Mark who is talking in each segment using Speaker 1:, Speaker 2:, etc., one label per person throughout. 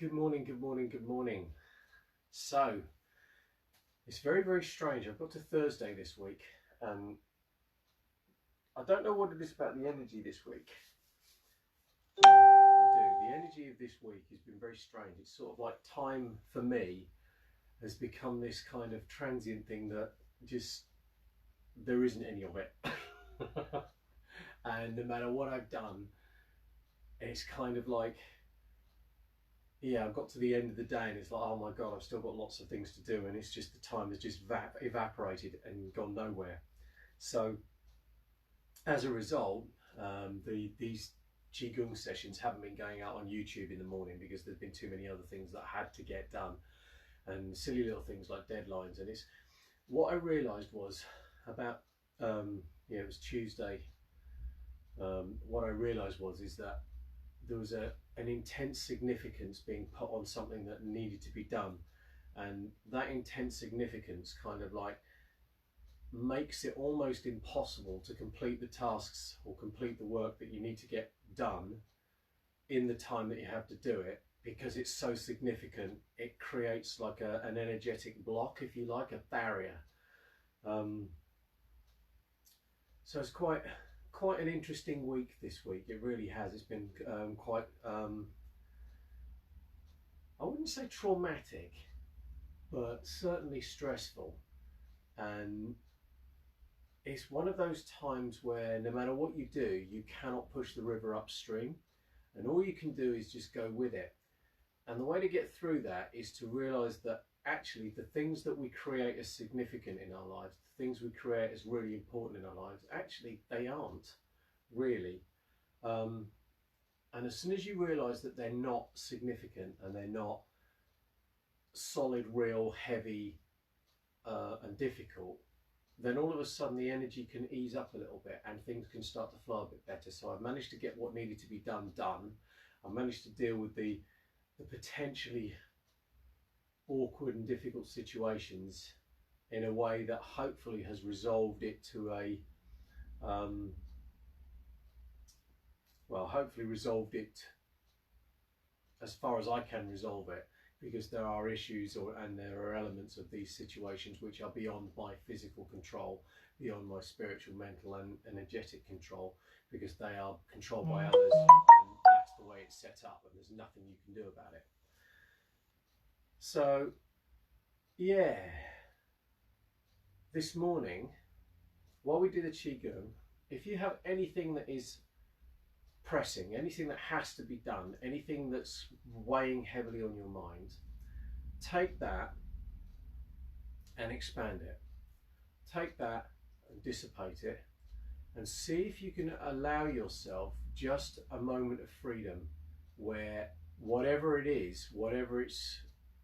Speaker 1: good morning, good morning, good morning. So, it's very, very strange. I've got to Thursday this week. I don't know what it is about the energy this week. I do. The energy of this week has been very strange. It's sort of like time for me has become this kind of transient thing that just, there isn't any of it. And no matter what I've done, it's kind of like, yeah, I've got to the end of the day and it's like, oh my God, I've still got lots of things to do, and it's just the time has just evaporated and gone nowhere. So as a result, these Qigong sessions haven't been going out on YouTube in the morning because there's been too many other things that I had to get done, and silly little things like deadlines. And it's what I realized was about, it was Tuesday. What I realized is that there was an intense significance being put on something that needed to be done, and that intense significance kind of like makes it almost impossible to complete the tasks or complete the work that you need to get done in the time that you have to do it, because it's so significant. It creates like an energetic block, if you like, a barrier. So it's quite an interesting week this week. It really has. It's been quite, I wouldn't say traumatic, but certainly stressful. And it's one of those times where no matter what you do, you cannot push the river upstream, and all you can do is just go with it. And the way to get through that is to realize that actually the things that we create as significant in our lives, the things we create as really important in our lives, actually they aren't really. And as soon as you realize that they're not significant and they're not solid, real, heavy, and difficult, then all of a sudden the energy can ease up a little bit and things can start to flow a bit better. So I've managed to get what needed to be done. I managed to deal with the potentially awkward and difficult situations in a way that hopefully has resolved it to a hopefully resolved it as far as I can resolve it, because there are issues and there are elements of these situations which are beyond my physical control, beyond my spiritual, mental and energetic control, because they are controlled by others, and that's the way it's set up and there's nothing you can do about it. So yeah, this morning while we did the Qigong, if you have anything that is pressing, anything that has to be done, anything that's weighing heavily on your mind, take that and expand it. Take that and dissipate it, and see if you can allow yourself just a moment of freedom where whatever it is, whatever is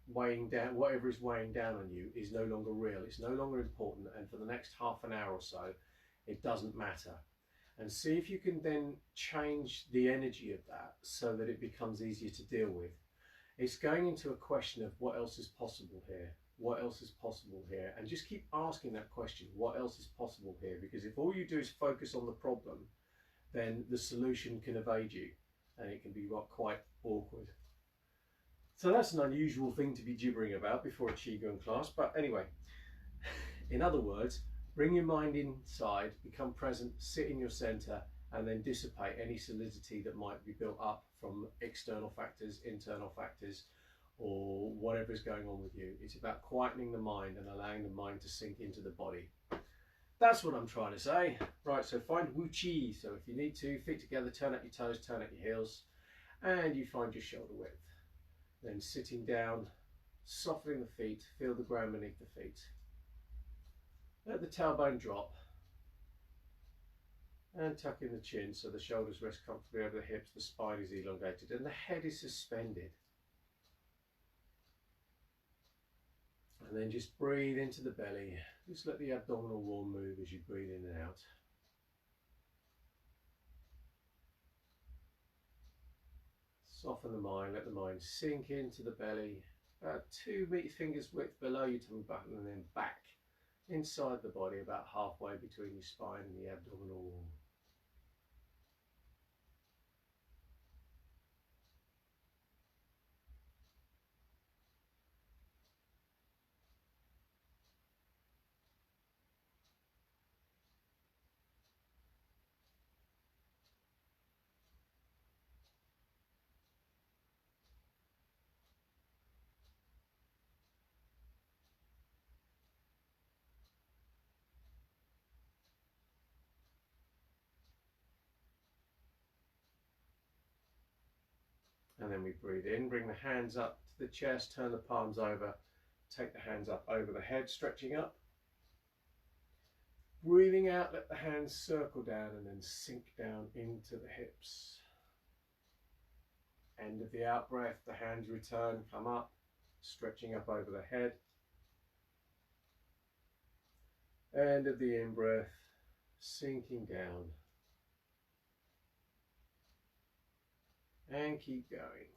Speaker 1: weighing down on you is no longer real, it's no longer important, and for the next half an hour or so it doesn't matter. And see if you can then change the energy of that so that it becomes easier to deal with. It's going into a question of what else is possible here? What else is possible here? And just keep asking that question, what else is possible here? Because if all you do is focus on the problem, then the solution can evade you and it can be quite awkward. So that's an unusual thing to be gibbering about before a Qigong class. But anyway, in other words, bring your mind inside, become present, sit in your center, and then dissipate any solidity that might be built up from external factors, internal factors, or whatever is going on with you. It's about quietening the mind and allowing the mind to sink into the body. That's what I'm trying to say. Right, so find Wu Qi. So if you need to, feet together, turn out your toes, turn out your heels, and you find your shoulder width. Then sitting down, softening the feet, feel the ground beneath the feet. Let the tailbone drop and tuck in the chin so the shoulders rest comfortably over the hips, the spine is elongated and the head is suspended. And then just breathe into the belly. Just let the abdominal wall move as you breathe in and out. Soften the mind, let the mind sink into the belly, about 2 fingers width below your tummy button, and then back inside the body about halfway between your spine and the abdominal wall. And then we breathe in, bring the hands up to the chest, turn the palms over, take the hands up over the head, stretching up. Breathing out, let the hands circle down and then sink down into the hips. End of the out breath, the hands return, come up, stretching up over the head. End of the in breath, sinking down. And keep going.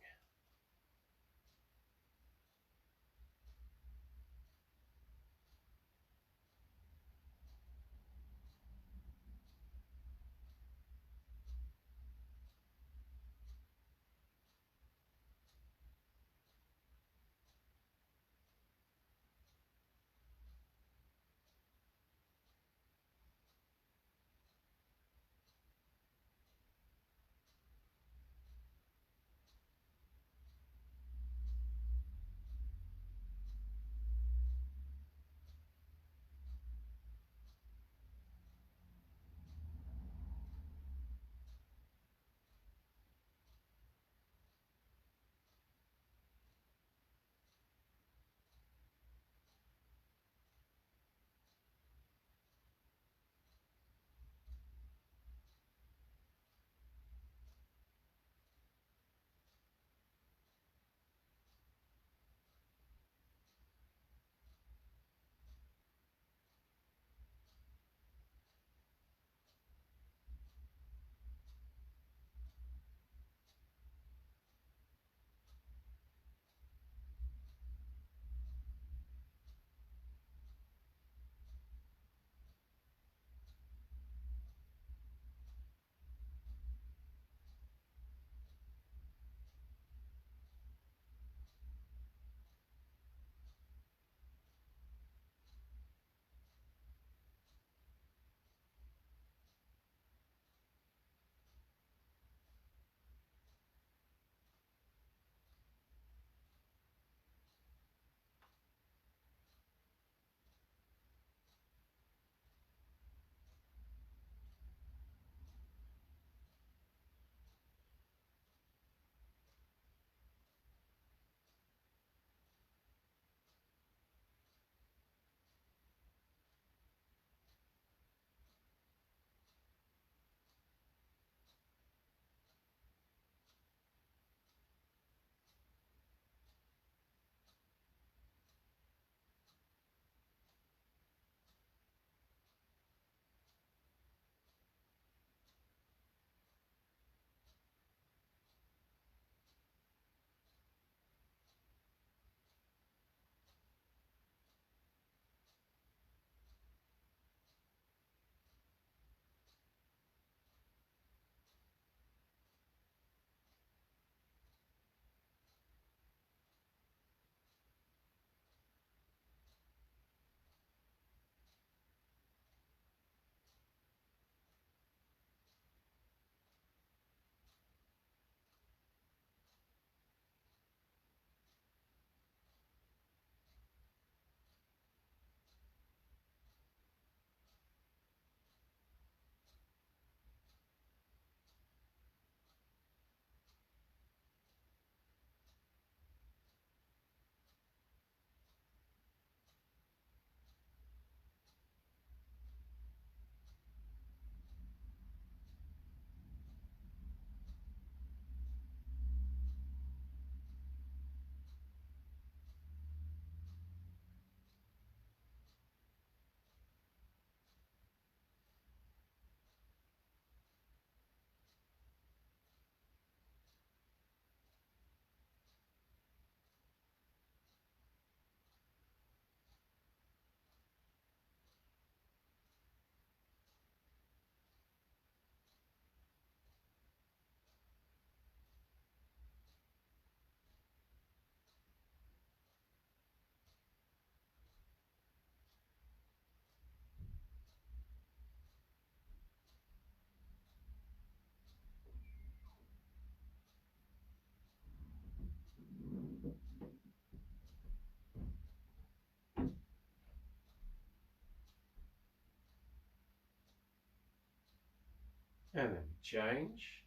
Speaker 1: And then change.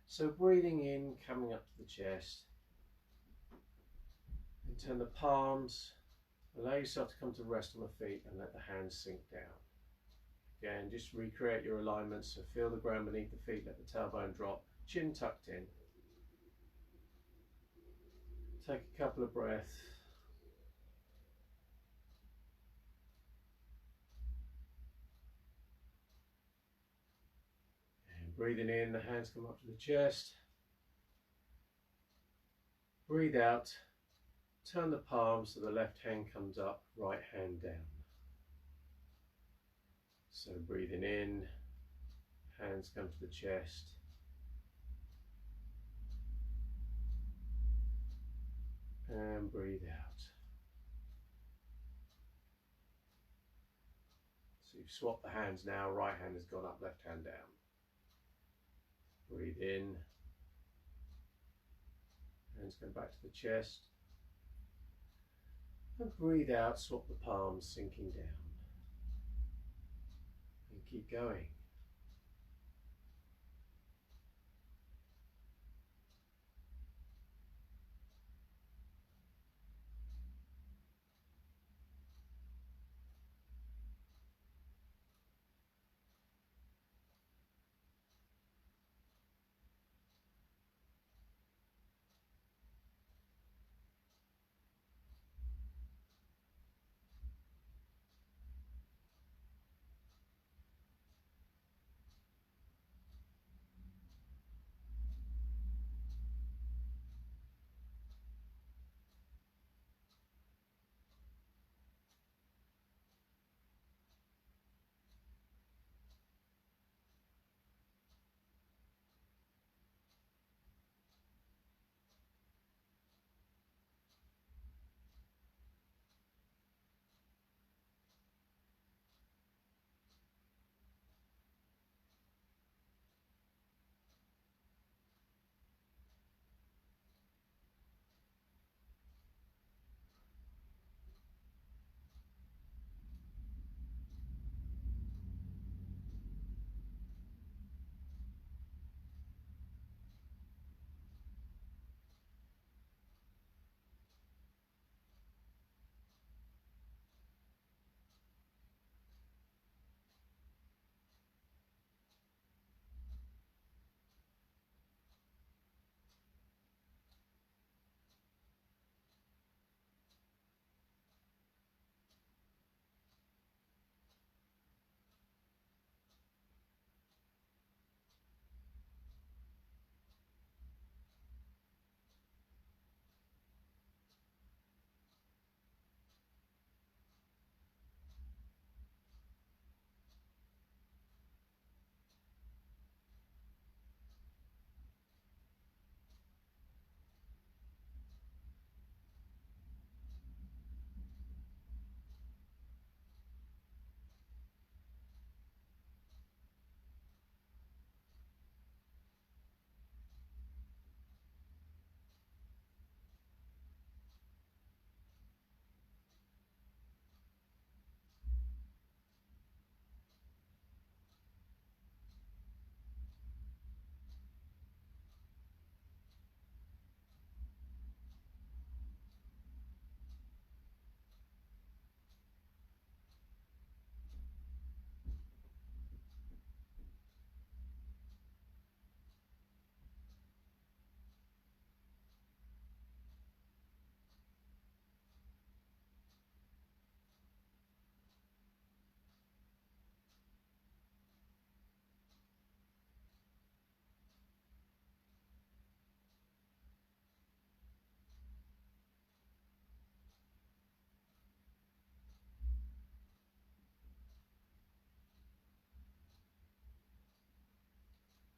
Speaker 1: So breathing in, coming up to the chest, And turn the palms, allow yourself to come to rest on the feet and let the hands sink down. Again, just recreate your alignment, so feel the ground beneath the feet, let the tailbone drop, chin tucked in. Take a couple of breaths. And breathing in, the hands come up to the chest. Breathe out, turn the palms so the left hand comes up, right hand down. So breathing in, hands come to the chest. And breathe out. So you've swapped the hands now, right hand has gone up, left hand down. Breathe in, hands come back to the chest. And breathe out, swap the palms, sinking down. And keep going.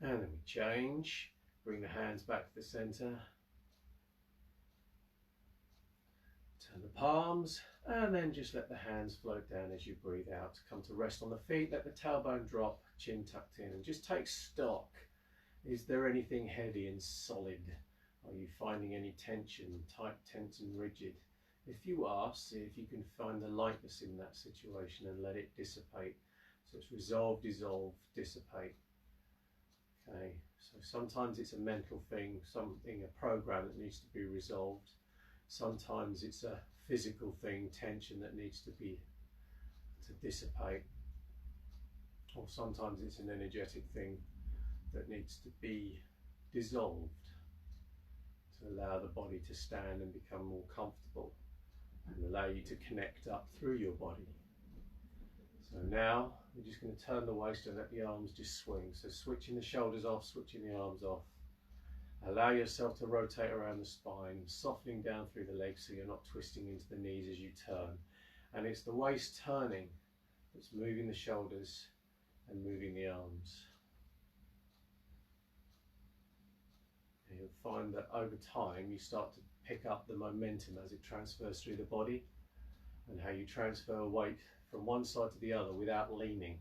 Speaker 1: And then we change, bring the hands back to the center. Turn the palms, and then just let the hands float down as you breathe out. Come to rest on the feet, let the tailbone drop, chin tucked in, and just take stock. Is there anything heavy and solid? Are you finding any tension, tight, tense and rigid? If you are, see if you can find the lightness in that situation and let it dissipate. So it's resolve, dissolve, dissipate. Okay, so sometimes it's a mental thing, something, a program that needs to be resolved. Sometimes it's a physical thing, tension that needs to dissipate, or sometimes it's an energetic thing that needs to be dissolved to allow the body to stand and become more comfortable and allow you to connect up through your body. So now we're just going to turn the waist and let the arms just swing. So switching the shoulders off, switching the arms off. Allow yourself to rotate around the spine, softening down through the legs so you're not twisting into the knees as you turn. And it's the waist turning that's moving the shoulders and moving the arms. And you'll find that over time you start to pick up the momentum as it transfers through the body, and how you transfer weight from one side to the other without leaning,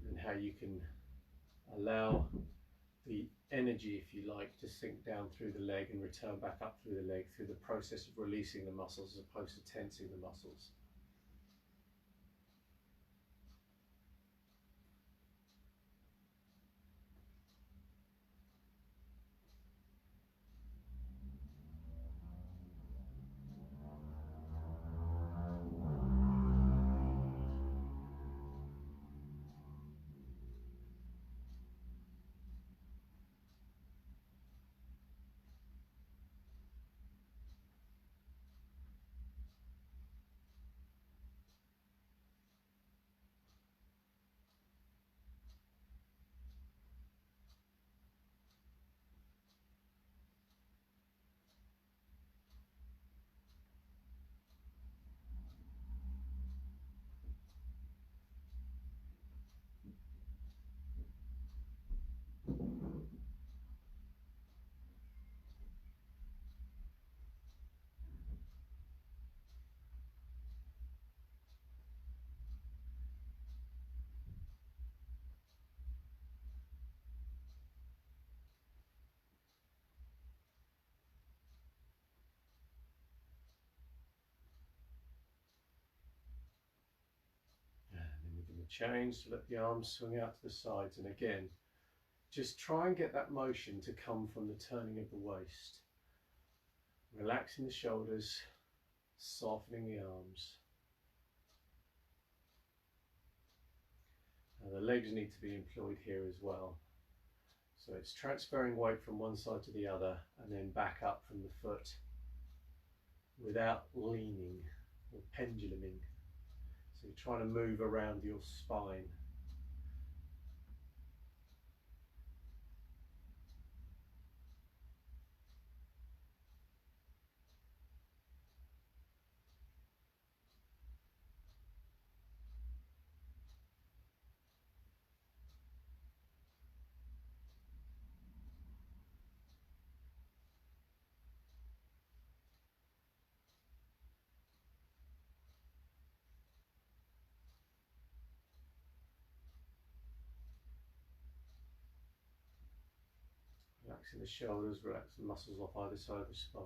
Speaker 1: and how you can allow the energy, if you like, to sink down through the leg and return back up through the leg through the process of releasing the muscles as opposed to tensing the muscles. Change to let the arms swing out to the sides, and again just try and get that motion to come from the turning of the waist, relaxing the shoulders, softening the arms. And the legs need to be employed here as well, so it's transferring weight from one side to the other and then back up from the foot without leaning or penduluming. So you're trying to move around your spine. Relaxing the shoulders, relax the muscles off either side of the spine.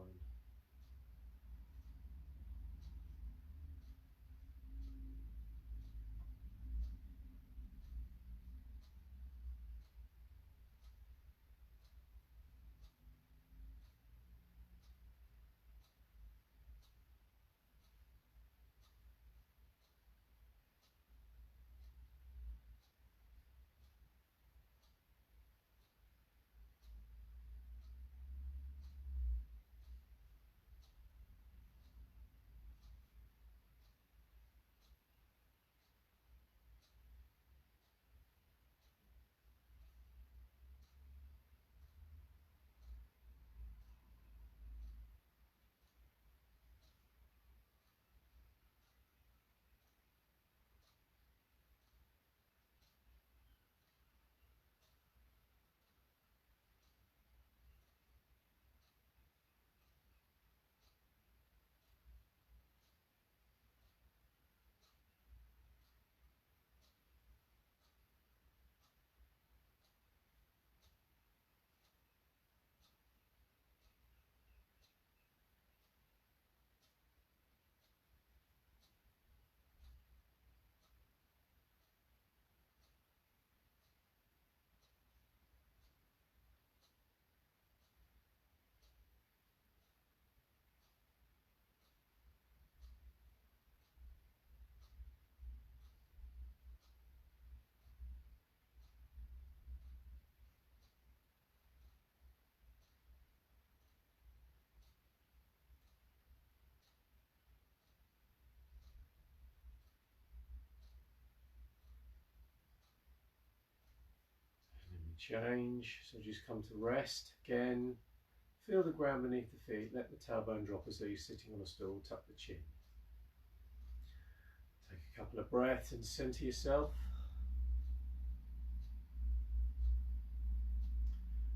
Speaker 1: Change, so just come to rest again. Feel the ground beneath the feet, let the tailbone drop as though you're sitting on a stool, tuck the chin. Take a couple of breaths and center yourself.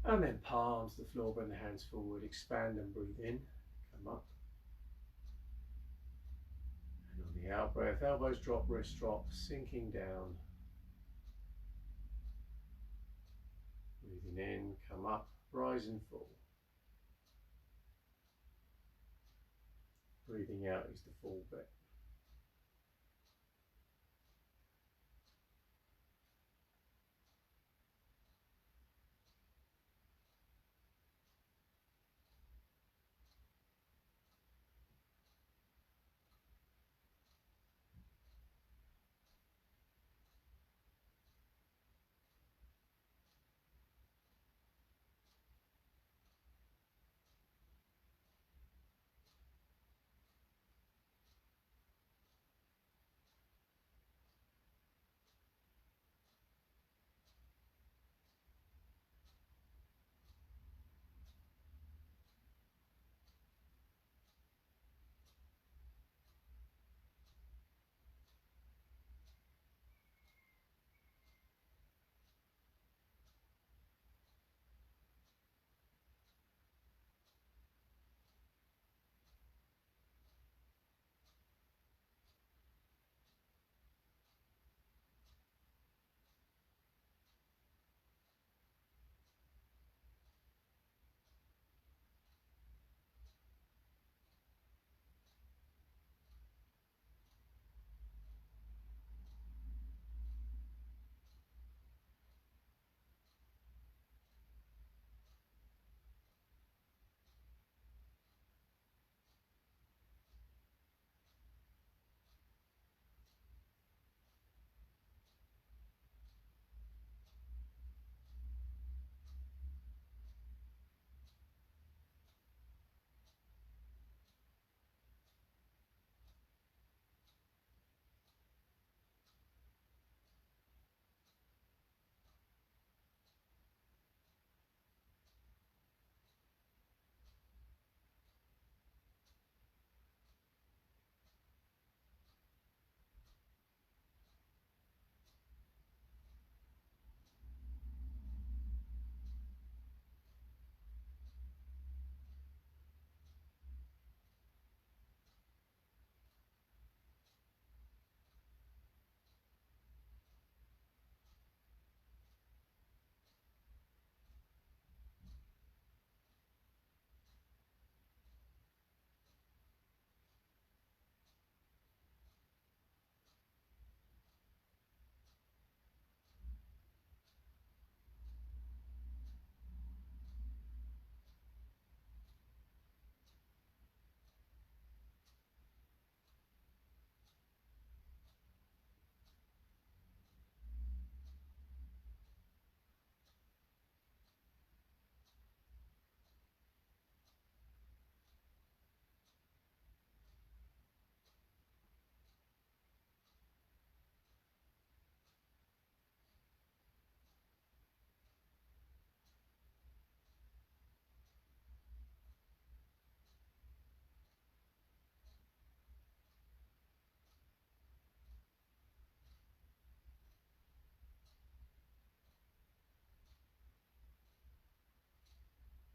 Speaker 1: And then palms to the floor, bring the hands forward, expand and breathe in, come up. And on the out breath, elbows drop, wrists drop, sinking down. Breathing in, come up, rise and fall. Breathing out is the fall bit.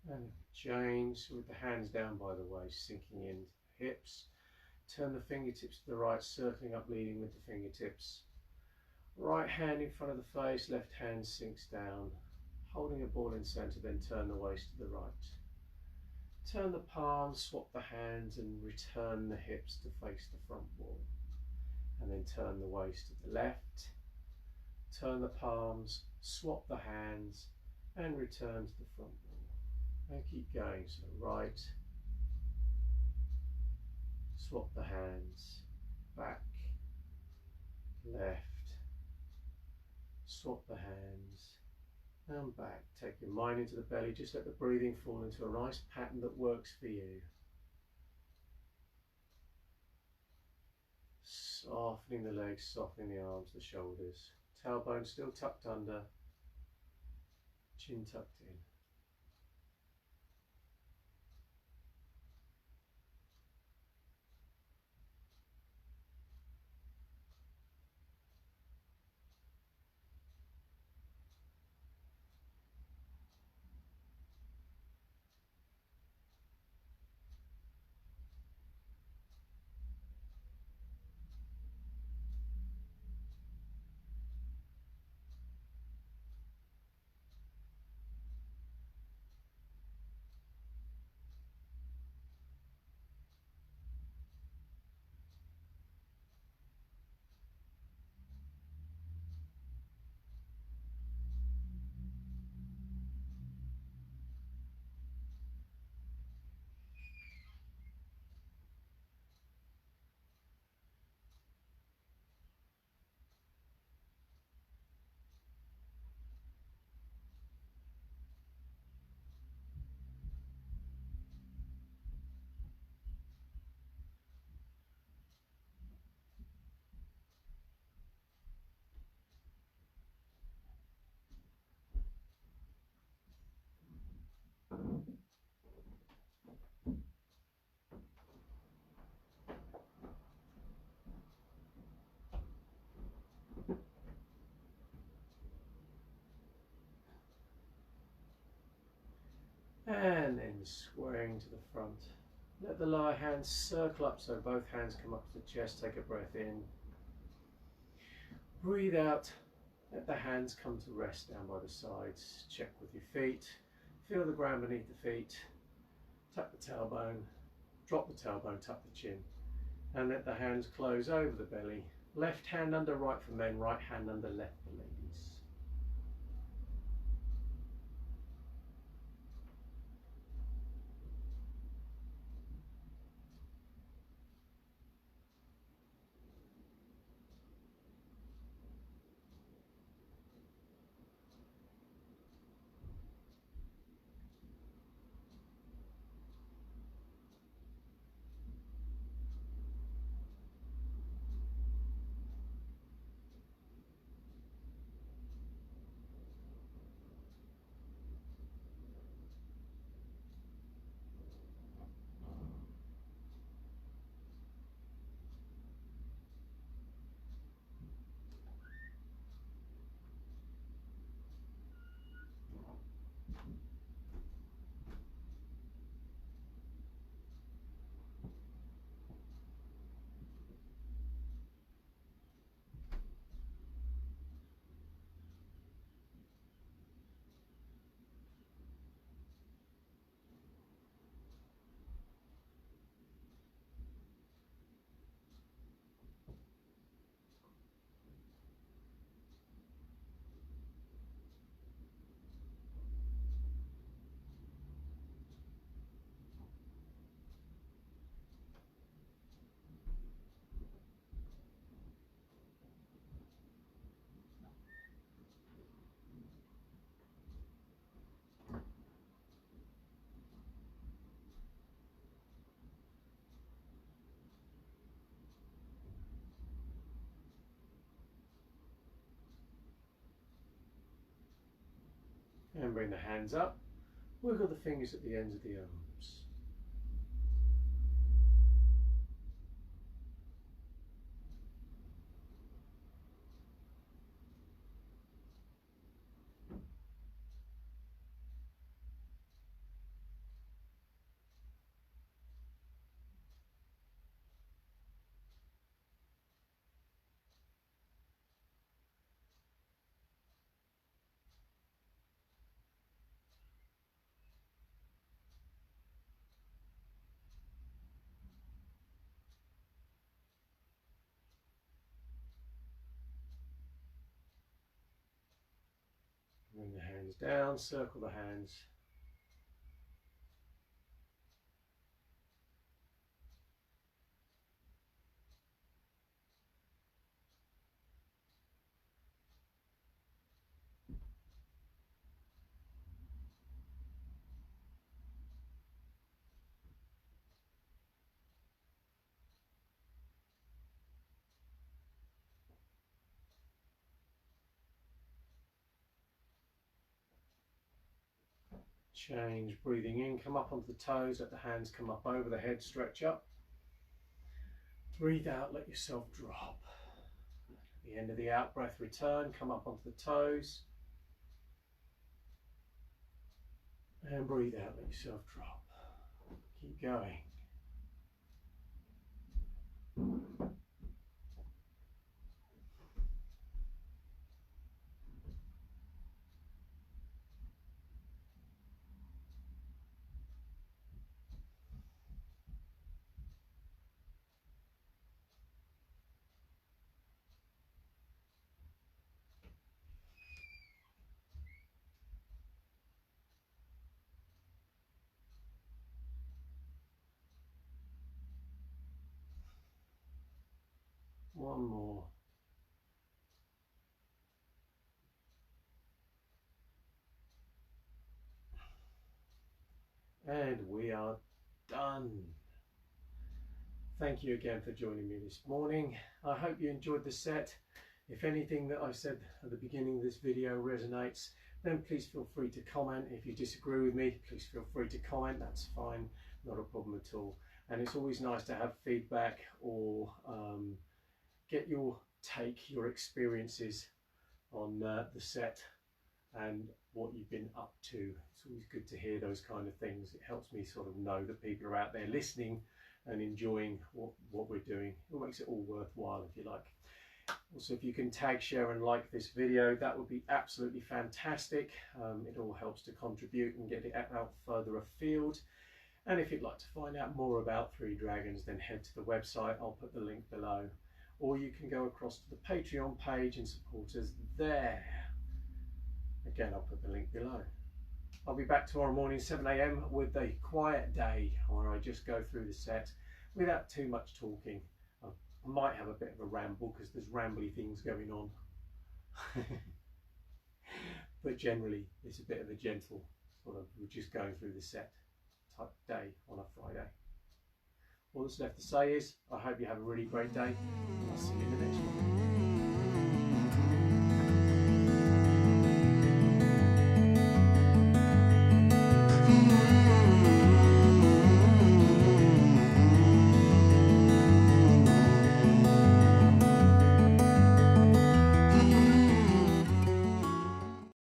Speaker 1: And change with the hands down by the waist, sinking into the hips. Turn the fingertips to the right, circling up, leading with the fingertips. Right hand in front of the face, left hand sinks down, holding a ball in centre, then turn the waist to the right. Turn the palms, swap the hands and return the hips to face the front wall. And then turn the waist to the left. Turn the palms, swap the hands and return to the front wall. And keep going, so right, swap the hands, back, left, swap the hands and back. Take your mind into the belly, just let the breathing fall into a nice pattern that works for you. Softening the legs, softening the arms, the shoulders. Tailbone still tucked under. Chin tucked in. And then squaring to the front. Let the lower hands circle up so both hands come up to the chest. Take a breath in. Breathe out. Let the hands come to rest down by the sides. Check with your feet. Feel the ground beneath the feet. Tuck the tailbone. Drop the tailbone, tuck the chin. And let the hands close over the belly. Left hand under right for men, right hand under left for ladies. And bring the hands up. Wiggle the fingers at the ends of the arms. Bring the hands down, circle the hands. Change, breathing in, come up onto the toes, let the hands come up over the head, stretch up. Breathe out, let yourself drop. At the end of the out breath, return, come up onto the toes. And breathe out, let yourself drop. Keep going. One more. And we are done. Thank you again for joining me this morning. I hope you enjoyed the set. If anything that I said at the beginning of this video resonates, then please feel free to comment. If you disagree with me, please feel free to comment. That's fine, not a problem at all. And it's always nice to have feedback or get your take, your experiences on the set and what you've been up to. It's always good to hear those kind of things. It helps me sort of know that people are out there listening and enjoying what we're doing. It makes it all worthwhile, if you like. Also, if you can tag, share and like this video, that would be absolutely fantastic. It all helps to contribute and get it out further afield. And if you'd like to find out more about Three Dragons, then head to the website. I'll put the link below. Or you can go across to the Patreon page and support us there. Again, I'll put the link below. I'll be back tomorrow morning, 7 AM with a quiet day where I just go through the set without too much talking. I might have a bit of a ramble because there's rambly things going on. But generally, it's a bit of a gentle sort of, we're just going through the set type day on a Friday. All that's left to say is, I hope you have a really great day, and I'll see you in the next one.